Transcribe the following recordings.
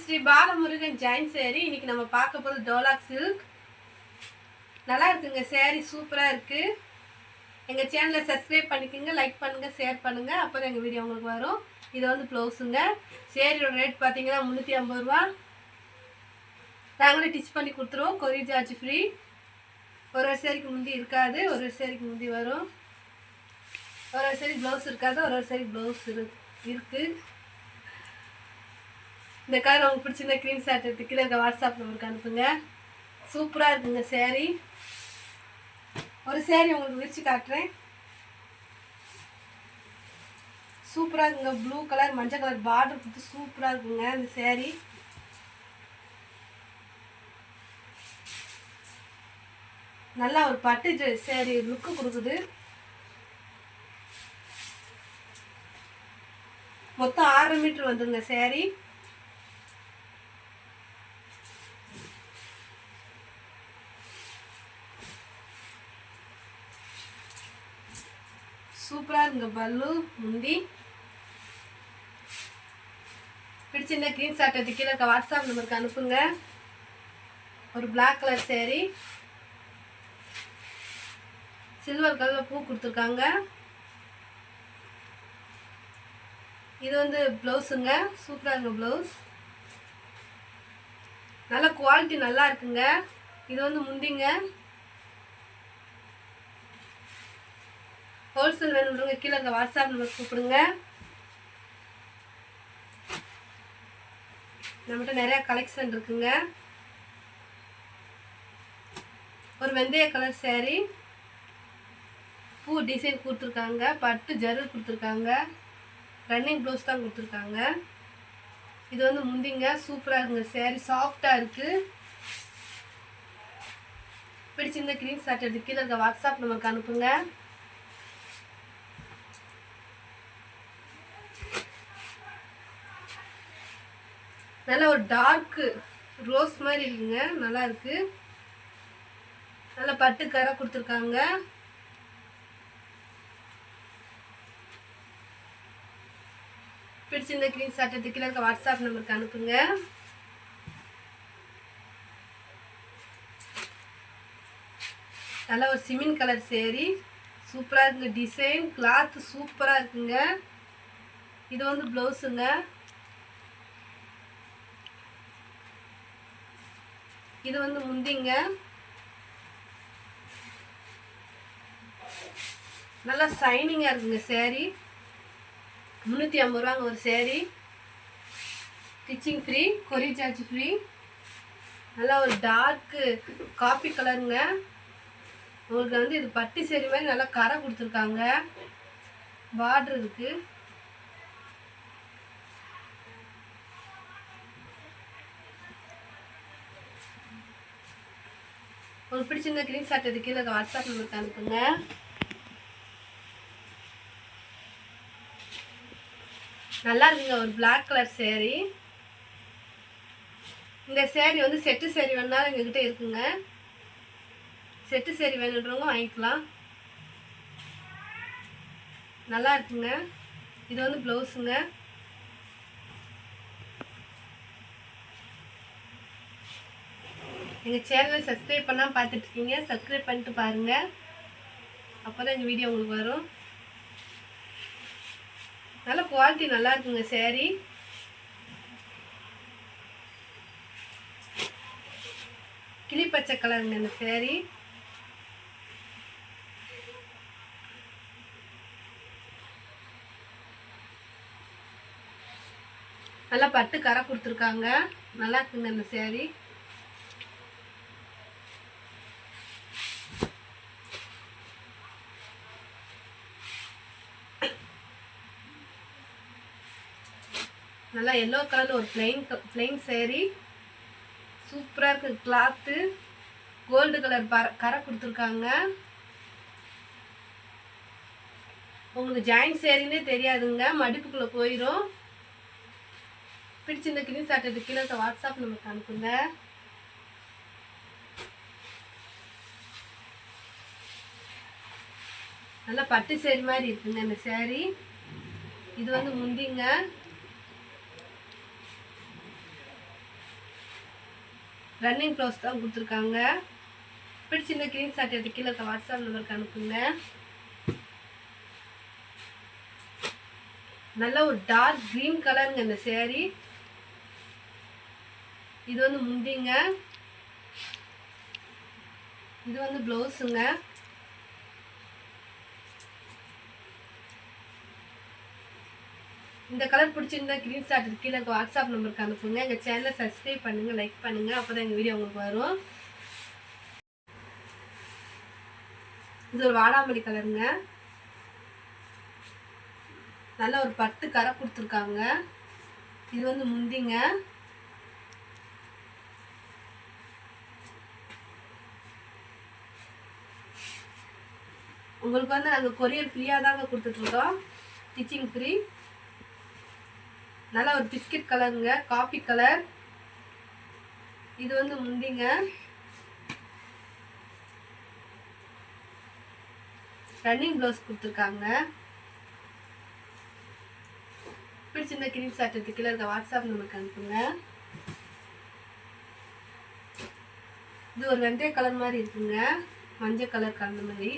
ஸ்ரீ பாலமுருகன் ஜெயின் சேரீ. இன்னைக்கு நம்ம பார்க்க போகிறது டோலாக் சில்க். நல்லா இருக்குங்க, சேரீ சூப்பராக இருக்குது. எங்கள் சேனலை சப்ஸ்கிரைப் பண்ணிக்கோங்க, லைக் பண்ணுங்கள், ஷேர் பண்ணுங்கள், அப்போ தான் எங்கள் வீடியோ உங்களுக்கு வரும். இது வந்து ப்ளவுஸுங்க. சேரீயோட ரேட் பார்த்தீங்கன்னா 350 ரூபா. நாங்களே டிச் பண்ணி கொடுத்துருவோம், கொரியர் சார்ஜ் ஃப்ரீ. ஒரு சேரீக்கு முந்தி இருக்காது, ஒரு சேரீக்கு முந்தி வரும். ஒரு சேரீ ப்ளவுஸ் இருக்காது, ஒரு சேரீ ப்ளவுஸ் இருக்குது. இந்த கலர் உங்களுக்கு பிடிச்சிருந்தா ஸ்க்ரீன்ஷாட் எடுத்து கீழே இருக்க வாட்ஸ்அப் நம்பருக்கு அனுப்புங்க. சூப்பராக இருக்குங்க சேரீ. ஒரு சேரீ உங்களுக்கு விரிச்சு காட்டுறேன். சூப்பராக இருக்குங்க, ப்ளூ கலர் மஞ்சள் கலர் பார்டர் கொடுத்து சூப்பராக இருக்குங்க இந்த சேரீ. நல்லா ஒரு பட்டு சேரீ லுக்கு கொடுக்குது. மொத்தம் 6 மீட்டர் வந்துருங்க சேரீ. சூப்பராக இருக்குங்க பல்லு முந்தி. பிடிச்சிருந்தா ஸ்க்ரீன்ஷாட் எடுத்து கீழே இருக்க வாட்ஸ்அப் நம்பருக்கு அனுப்புங்க. ஒரு பிளாக் கலர் சேரீ, சில்வர் கலரில் பூ கொடுத்துருக்காங்க. இது வந்து ப்ளவுஸுங்க, சூப்பராக இருக்குங்க ப்ளவுஸ். நல்ல குவாலிட்டி நல்லா இருக்குங்க. இது வந்து முந்திங்க. ஹோல்சேல் வேணுன்றவங்க கீழே இருக்க வாட்ஸ்அப் நம்பர் கூப்பிடுங்க. நம்மகிட்ட நிறையா கலெக்ஷன் இருக்குங்க. ஒரு வெந்தய கலர் சேரீ, பூ டிசைன் கொடுத்துருக்காங்க, பட்டு ஜரு கொடுத்துருக்காங்க, ரன்னிங் ப்ளவுஸ் தான் கொடுத்துருக்காங்க. இது வந்து முந்திங்க. சூப்பராக இருக்குங்க சேரீ, சாஃப்டாக இருக்குது. பிடிச்சிருந்த ஸ்க்ரீன்ஷாட் எடுத்து கீழே இருக்க வாட்ஸ்அப் நம்பருக்கு அனுப்புங்க. நல்லா ஒரு டார்க் ரோஸ் மாதிரி இருக்குங்க, நல்லா இருக்கு. நல்லா பட்டு கரை கொடுத்துருக்காங்க. பிடிச்சிருந்த ஸ்க்ரீன்ஷாட் எடுத்து கீழே இருக்க வாட்ஸ்அப் நம்பருக்கு அனுப்புங்க. நல்லா ஒரு சிமெண்ட் கலர் சேரீ, சூப்பராக இருக்குங்க. டிசைன் கிளாத் சூப்பராக இருக்குங்க. இது வந்து ப்ளவுஸுங்க. இது வந்து முந்திங்க. நல்லா ஷைனிங்காக இருக்குங்க சேரீ. 350 ரூபாங்க ஒரு sari. Stitching free, courier charge free. நல்லா ஒரு டார்க்கு காப்பி கலருங்க. உங்களுக்கு வந்து இது பட்டு சேரீ மாதிரி நல்லா கரை கொடுத்துருக்காங்க. பார்டர் இருக்குது. உங்களுக்கு பிடிச்சிருந்த ஸ்க்ரீன்ஷாட் எடுத்து கீழே வாட்ஸ்அப் நம்பருக்கு அனுப்புங்க. நல்லா இருக்குங்க ஒரு பிளாக் கலர் சேரீ. இந்த சேரீ வந்து செட்டு சேரீ வேணாலும் எங்ககிட்ட இருக்குங்க. செட்டு சேரீ வேணுன்றவங்க வாங்கிக்கலாம். நல்லா இருக்குங்க. இது வந்து ப்ளவுஸுங்க. எங்கள் சேனலை சப்ஸ்கிரைப் பண்ணால் பார்த்துட்ருக்கீங்க, சப்ஸ்கிரைப் பண்ணிட்டு பாருங்கள், அப்போ தான் எங்கள் வீடியோ உங்களுக்கு வரும். நல்ல குவாலிட்டி நல்லா இருக்குங்க சேரீ. கிளி பச்சை கலருங்க இந்த சேரீ. நல்லா பட்டு கரை கொடுத்துருக்காங்க. நல்லா இருக்குங்க இந்த சேரீ. நல்லா எல்லோ கலர்ல ஒரு பிளெயின் சேரீ, சூப்பராக இருக்குது. கிளாத்து கோல்டு கலர் கரை கொடுத்துருக்காங்க. உங்களுக்கு ஜாயின் சேரீன்னே தெரியாதுங்க, மடிப்புக்குள்ளே போயிடும். பிடிச்சிருந்த ஸ்க்ரீன்ஷாட் எடுத்து கீழே வாட்ஸ்அப் நமக்கு அனுப்புங்க. நல்லா பட்டு சேரீ மாதிரி இருக்குங்க இந்த சேரீ. இது வந்து முந்திங்க. ரன்னிங் ப்ளவுஸ் தான் கொடுத்துருக்காங்க. பிடிச்சிருந்த ஸ்க்ரீன்ஷாட் எடுத்து கீழே இருக்க வாட்ஸ்அப் நம்பருக்கு அனுப்புங்க. நல்ல ஒரு டார்க் க்ரீன் கலருங்க இந்த சேரீ. இது வந்து முந்திங்க, இது வந்து ப்ளவுஸுங்க. இந்த கலர் பிடிச்சிருந்தா ஸ்க்ரீன்ஷாட் கீழே இருக்க வாட்ஸ்அப் நம்பருக்கு அனுப்புங்க. எங்கள் சேனலை சப்ஸ்கிரைப் பண்ணுங்கள், லைக் பண்ணுங்கள், அப்போ தான் எங்கள் வீடியோ உங்களுக்கு வரும். இது ஒரு வாடாமல்லி கலருங்க. நல்ல ஒரு பட்டு கரை கொடுத்துருக்காங்க. இது வந்து முந்திங்க. உங்களுக்கு வந்து நாங்கள் கொரியர் ஃப்ரீயாக தாங்க கொடுத்துட்ருக்கோம், ஸ்டிச்சிங் ஃப்ரீ. நல்லா ஒரு பிஸ்கட் கலருங்க, காஃபி கலர். இது வந்து முந்திங்க. ரன்னிங் ப்ளவுஸ் கொடுத்துருக்காங்க. பிடிச்சிருந்த ஸ்க்ரீன்ஷாட் எடுத்து கீழே இருக்க வாட்ஸ்அப் நம்பருக்கு அனுப்புங்க. இது ஒரு வெந்தய கலர் மாதிரி இருக்குங்க, மஞ்சள் கலர் கலந்த மாதிரி.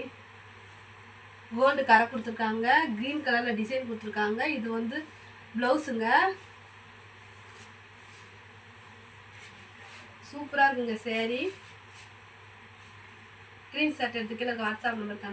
கோல்டு கரை கொடுத்துருக்காங்க, க்ரீன் கலரில் டிசைன் கொடுத்துருக்காங்க. இது வந்து ப்ளவுஸுங்க. சூப்பராக இருக்குங்க சேரீ. ஸ்க்ரீன்ஷாட் எடுத்து கீழே வாட்ஸ்அப் நம்பருக்கு